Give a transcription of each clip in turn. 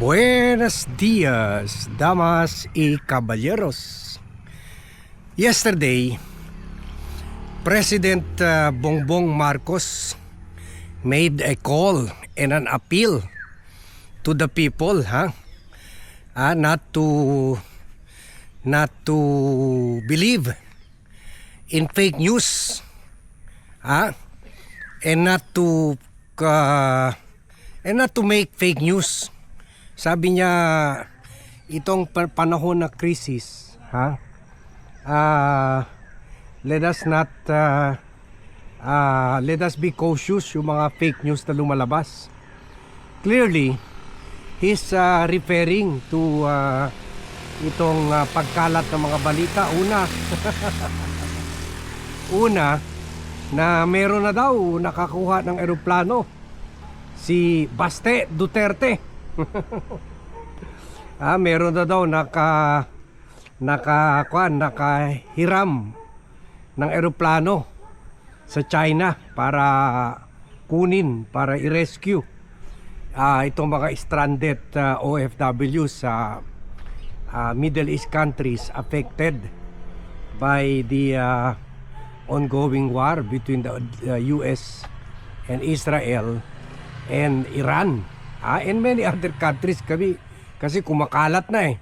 Buenos dias, damas y caballeros. Yesterday, President Bongbong Marcos made a call and an appeal to the people, not to believe in fake news, and not to make fake news. Sabi niya, itong panahon na krisis, let us be cautious yung mga fake news na lumalabas. Clearly, he's referring to itong pagkalat ng mga balita. Una, na meron na daw nakakuha ng eroplano si Baste Duterte. Meron na daw nakahiram ng eroplano sa China para i-rescue itong mga stranded OFW sa Middle East countries affected by the ongoing war between the US and Israel and Iran. And many other countries kasi kumakalat na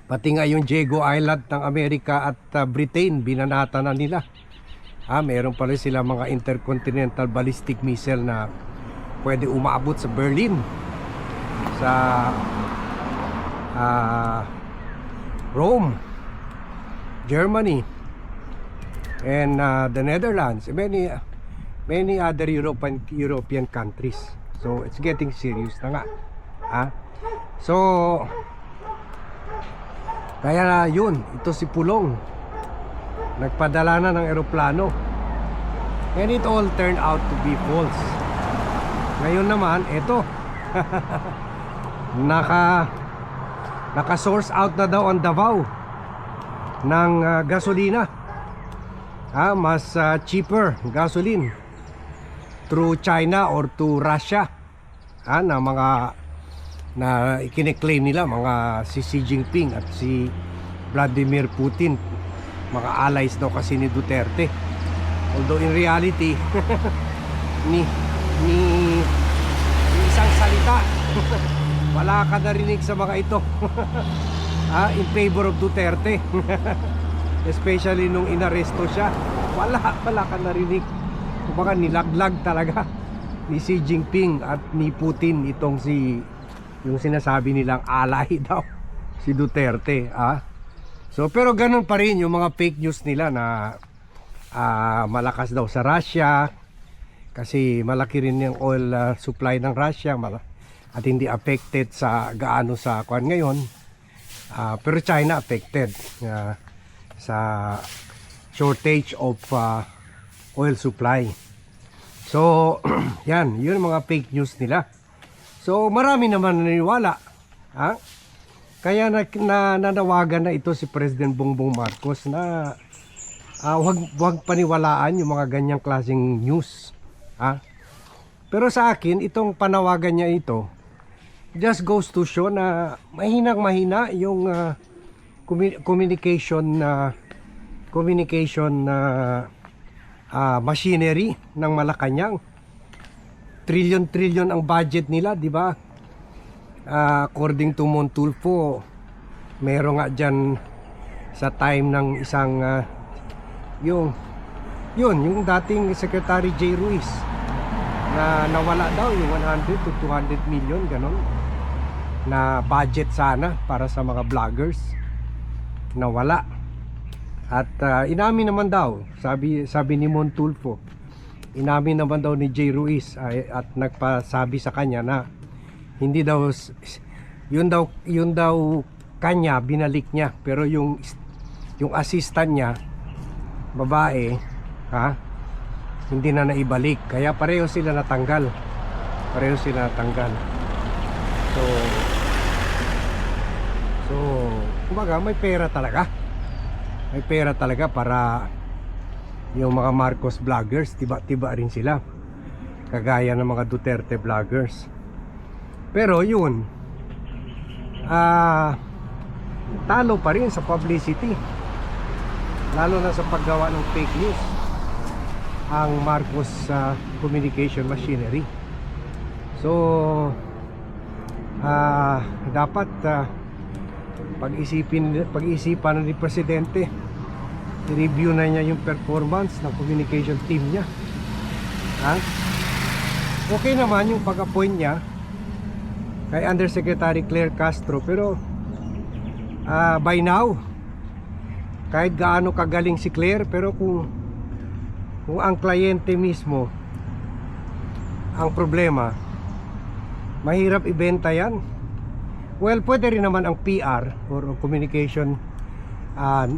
pati nga yung Diego Island ng Amerika at Britain binanata na nila. Meron pa rin sila mga intercontinental ballistic missile na pwede umaabot sa Berlin, sa Rome, Germany, and the Netherlands, many other European countries. So it's getting serious na nga. So kaya yun, ito si Pulong nagpadala na ng eroplano, and it all turned out to be false. Ngayon naman ito naka source out na daw ang Davao ng gasolina, mas cheaper gasoline through China or to Russia, na mga na ikine-claim nila mga si Xi Jinping at si Vladimir Putin, mga allies daw kasi ni Duterte. Although in reality ni isang salita wala ka narinig sa mga ito in favor of Duterte. Especially nung inaresto siya, wala ka narinig. Kumbaga nilaglag talaga ni Xi Jinping at ni Putin itong yung sinasabi nilang ally daw, si Duterte. So pero ganun pa rin yung mga fake news nila na malakas daw sa Russia kasi malaki rin yung oil supply ng Russia at hindi affected sa gaano sa kwan ngayon. Pero China affected sa shortage of oil supply. So yan, yun mga fake news nila. So marami naman naniniwala. Kaya nanawagan na ito si President Bongbong Marcos na wag paniwalaan yung mga ganyang klaseng news. Pero sa akin, itong panawagan niya ito just goes to show na mahina yung communication machinery ng Malacanang. Trillion ang budget nila, di ba? According to Montulfo, meron nga dyan sa time ng isang yung dating Secretary J. Ruiz na nawala daw yung 100 to 200 million ganon na budget sana para sa mga vloggers, nawala. At inamin naman daw, sabi ni Montulfo, inamin naman daw ni J. Ruiz at nagpasabi sa kanya na hindi daw yun daw kanya binalik niya, pero yung assistant niya babae, hindi na naibalik, kaya pareho sila natanggal. So kumbaga may pera talaga para yung mga Marcos vloggers, tiba rin sila. kagaya ng mga Duterte vloggers. Pero yun, talo pa rin sa publicity, lalo na sa paggawa ng fake news ang Marcos communication machinery. So dapat pag-isipan ni Presidente, i-review na niya yung performance ng communication team niya. Okay naman yung pag-appoint niya kay Undersecretary Claire Castro, pero by now, kahit gaano kagaling si Claire, pero kung ang kliyente mismo ang problema, mahirap ibenta yan. Well, pwede rin naman ang PR or communication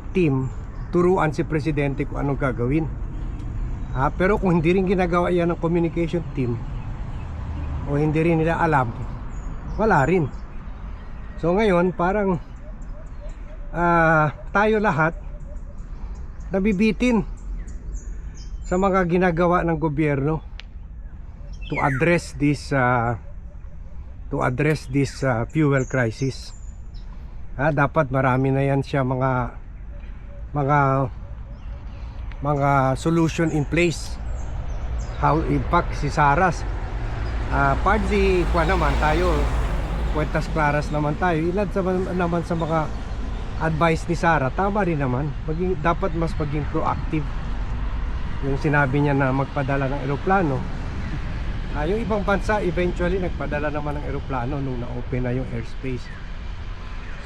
team turuan si Presidente kung anong gagawin. Pero kung hindi rin ginagawa yan ng communication team, o hindi rin nila alam, wala rin. So ngayon parang tayo lahat nabibitin sa mga ginagawa ng gobyerno to address this fuel crisis. Dapat marami na yan siya mga solution in place. How impact si Saras, partly kwa naman tayo, kwentas claras naman tayo, ilad naman sa mga advice ni Sara, tama rin naman. Dapat mas maging proactive. Yung sinabi niya na magpadala ng eroplano, yung ibang bansa eventually nagpadala naman ng eroplano nung na-open na yung airspace.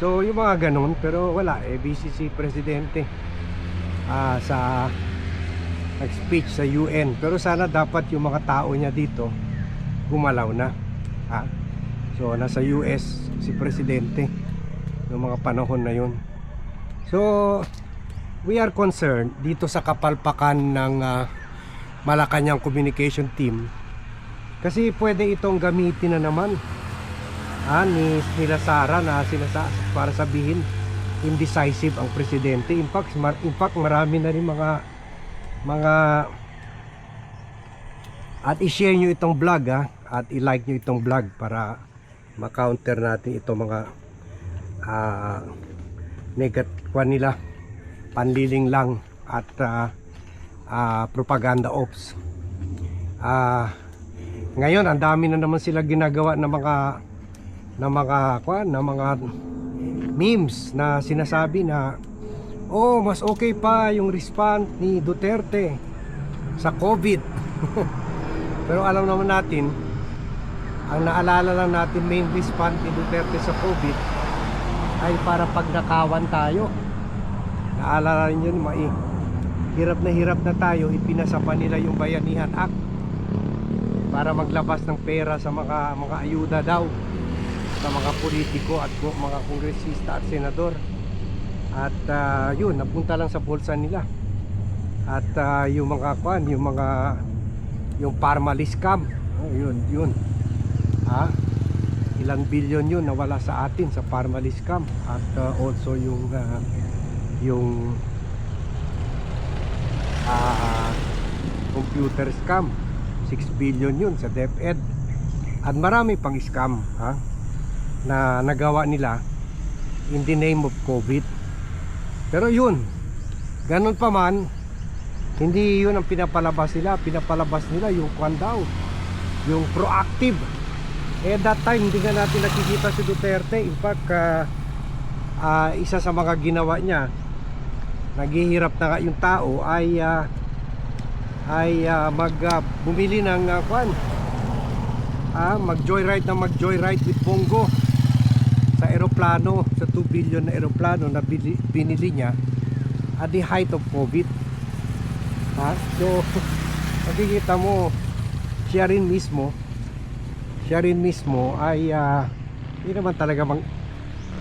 So yung mga ganun, pero wala, busy si Presidente sa nag-speech sa UN. Pero sana dapat yung mga tao niya dito gumalaw na. So nasa US si Presidente noong mga panahon na yun. So we are concerned dito sa kapalpakan ng Malacanang communication team, kasi pwede itong gamitin na naman nila Sara na para sabihin indecisive ang Presidente. In fact marami na rin mga at i-share nyo itong vlog at i-like nyo itong vlog para ma-counter natin itong mga negative nila, panliling lang at propaganda ops. Ngayon ang dami na naman sila ginagawa ng mga memes na sinasabi na mas okay pa yung response ni Duterte sa COVID. Pero alam naman natin, ang naalala lang natin, main response ni Duterte sa COVID ay para pagnakawan tayo. Naalala rin yun, hirap na tayo, ipinasa pa nila yung Bayanihan Act para maglabas ng pera sa mga ayuda daw sa mga politiko at mga kongresista at senador. At yun, napunta lang sa bulsa nila. At yung Parmalee scam, yun ilang bilyon yun nawala sa atin sa Parmalee scam. At also yung computer scam, 6 billion yun sa DepEd. At marami pang scam na nagawa nila in the name of COVID. Pero yun, ganun pa man, hindi yun ang pinapalabas nila yung kwan daw, yung proactive. That time hindi nga natin nakikita si Duterte. In fact isa sa mga ginawa niya, naghihirap na yung tao ay bumili ng mag-joyride with Bongo sa eroplano, sa 2 billion na eroplano na binili niya at the height of COVID. So makikita mo siya rin mismo ay hindi naman talaga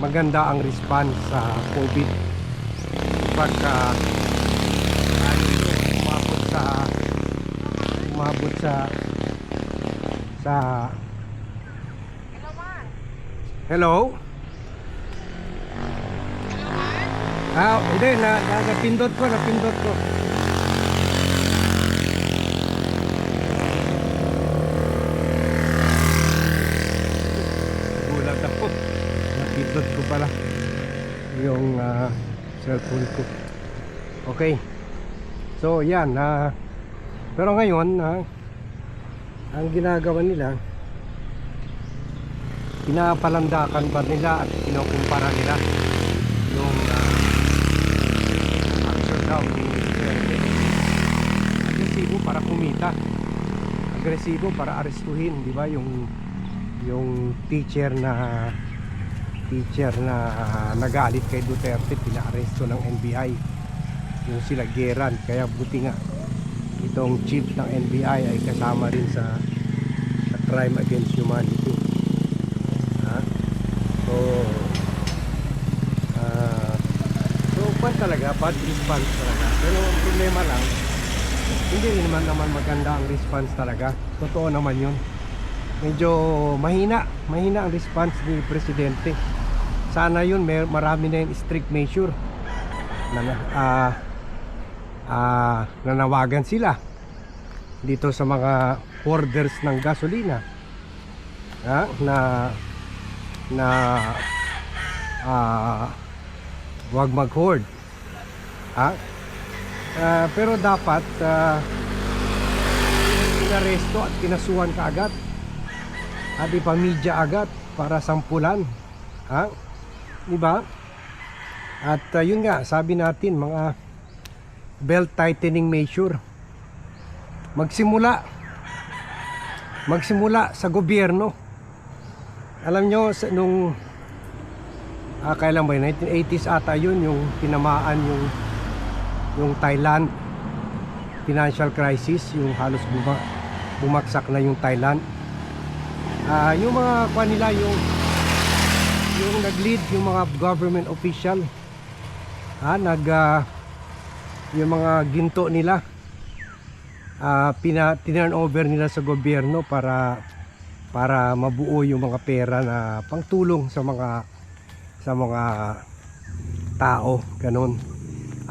maganda ang response sa COVID. Pagka umabot sa hello? Hindi, napindot ko. yung cellphone ko. Okay. So yan, pero ngayon ang ginagawa nila, pinapalandakan pa nila at kinukumpara nila yung action daw ni Duterte. Agresibo para kumita, agresibo para arestuhin, di ba? Yung teacher na nagalit kay Duterte, pinaaresto ng NBI, yung sila Geran. Kaya buti nga itong chief ng NBI ay kasama rin sa crime against humanity. So talaga, bad response talaga. Pero ang problema lang, hindi rin naman maganda ang response talaga. Totoo naman yun. Medyo mahina ang response ni Presidente. Sana yun, marami na yung strict measure na nanawagan sila dito sa mga hoarders ng gasolina, na wag mag-hoard, pero dapat inaresto at kinasuhan kaagad at ipamedya agad para sampulan, diba? At yun nga, sabi natin, mga belt tightening measure magsimula sa gobyerno. Alam nyo, nung kailan ba, 1980s ata yun, yung tinamaan yung Thailand financial crisis, yung halos bumagsak na yung Thailand. Yung mga kanila, yung nag-lead, yung mga government official, yung mga ginto nila, tinurn over nila sa gobyerno para mabuo yung mga pera na pangtulong sa mga tao, ganun.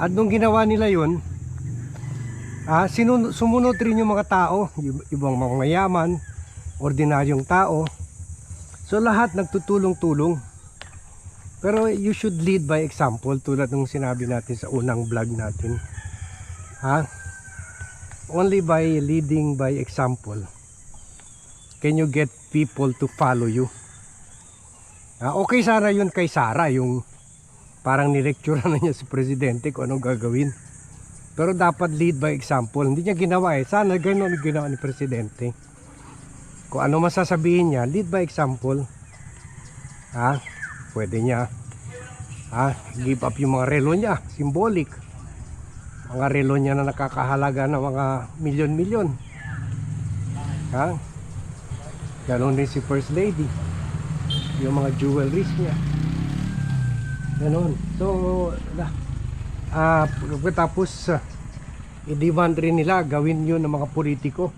At nung ginawa nila yun, sumunod rin yung mga tao, ibang mga mayaman, ordinaryong tao. So lahat nagtutulong-tulong. Pero you should lead by example, tulad ng sinabi natin sa unang vlog natin. Only by leading by example can you get people to follow you. Okay sana yun kay Sara, yung parang nilecture na niya si Presidente kung anong gagawin. Pero dapat lead by example. Hindi niya ginawa Sana gano'n ang ginawa ni Presidente. Kung ano masasabihin niya, lead by example. Pwede niya give up yung mga relo niya, symbolic. Mga relo niya na nakakahalaga ng mga milyon-milyon. Ganon din si First Lady, yung mga jewelries niya, ganon. So tapos i-demand rin nila gawin yun ng mga politiko.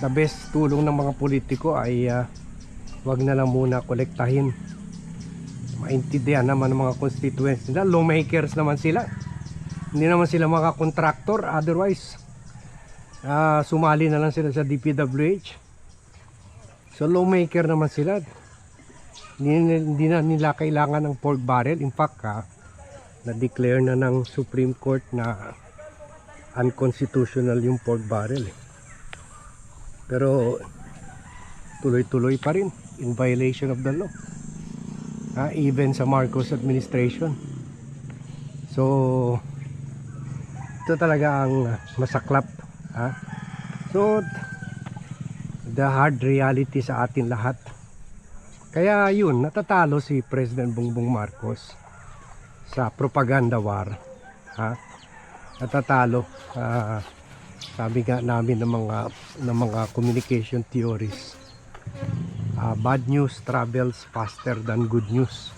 The best tulong ng mga politiko ay wag na lang muna kolektahin. Maintindihan naman ng mga constituents nila, lawmakers naman sila, hindi naman sila mga contractor. Otherwise sumali na lang sila sa DPWH. So lawmaker naman sila, hindi na nila kailangan ng pork barrel. In fact, na-declare na ng Supreme Court na unconstitutional yung pork barrel. Pero tuloy-tuloy pa rin, in violation of the law, even sa Marcos administration. So ito talaga ang masaklap. So the hard reality sa atin lahat. Kaya yun, natatalo si President Bongbong Marcos sa propaganda war. Natatalo. Sabi nga namin ng mga communication theories, bad news travels faster than good news.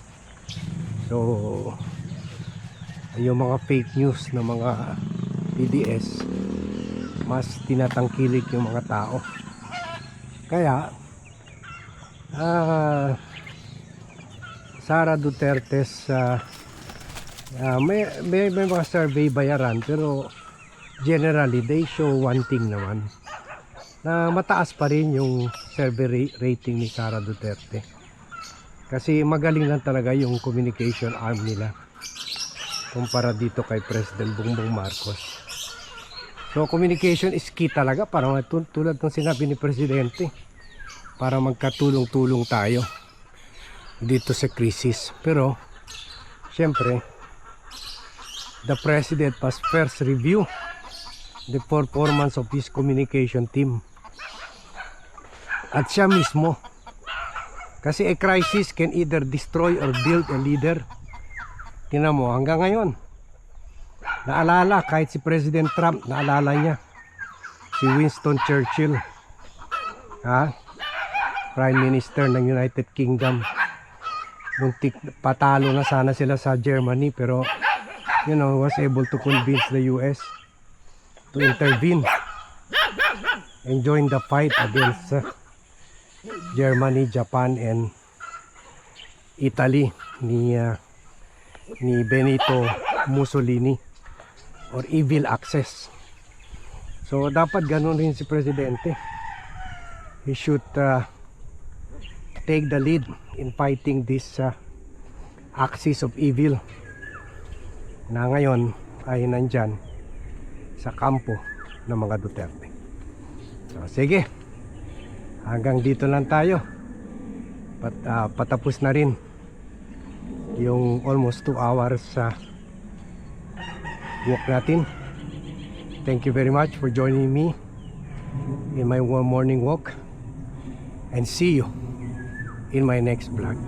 So yung mga fake news ng mga PDS, mas tinatangkilik yung mga tao. Kaya Sara Duterte's may mga survey bayaran, pero generally they show one thing naman, na mataas pa rin yung survey rating ni Sara Duterte. Kasi magaling lang talaga yung communication arm nila kumpara dito kay President Bongbong Marcos. So communication is key talaga para tulad ng sinabi ni Presidente, para magkatulong-tulong tayo dito sa krisis. Pero syempre, the President must first review the performance of his communication team. At siya mismo. Kasi a crisis can either destroy or build a leader. Tingnan mo, hanggang ngayon, naalala, kahit si President Trump, naalala niya si Winston Churchill, Prime Minister ng United Kingdom. Muntik patalo na sana sila sa Germany, pero was able to convince the US to intervene and join the fight against Germany, Japan, and Italy ni Benito Mussolini, or Evil Axis. So dapat ganun rin si Presidente. He should take the lead in fighting this axis of evil na ngayon ay nandyan sa kampo ng mga Duterte. So sige, hanggang dito lang tayo. Patapos na rin yung almost 2 hours sa walk natin. Thank you very much for joining me in my morning walk, and see you in my next vlog.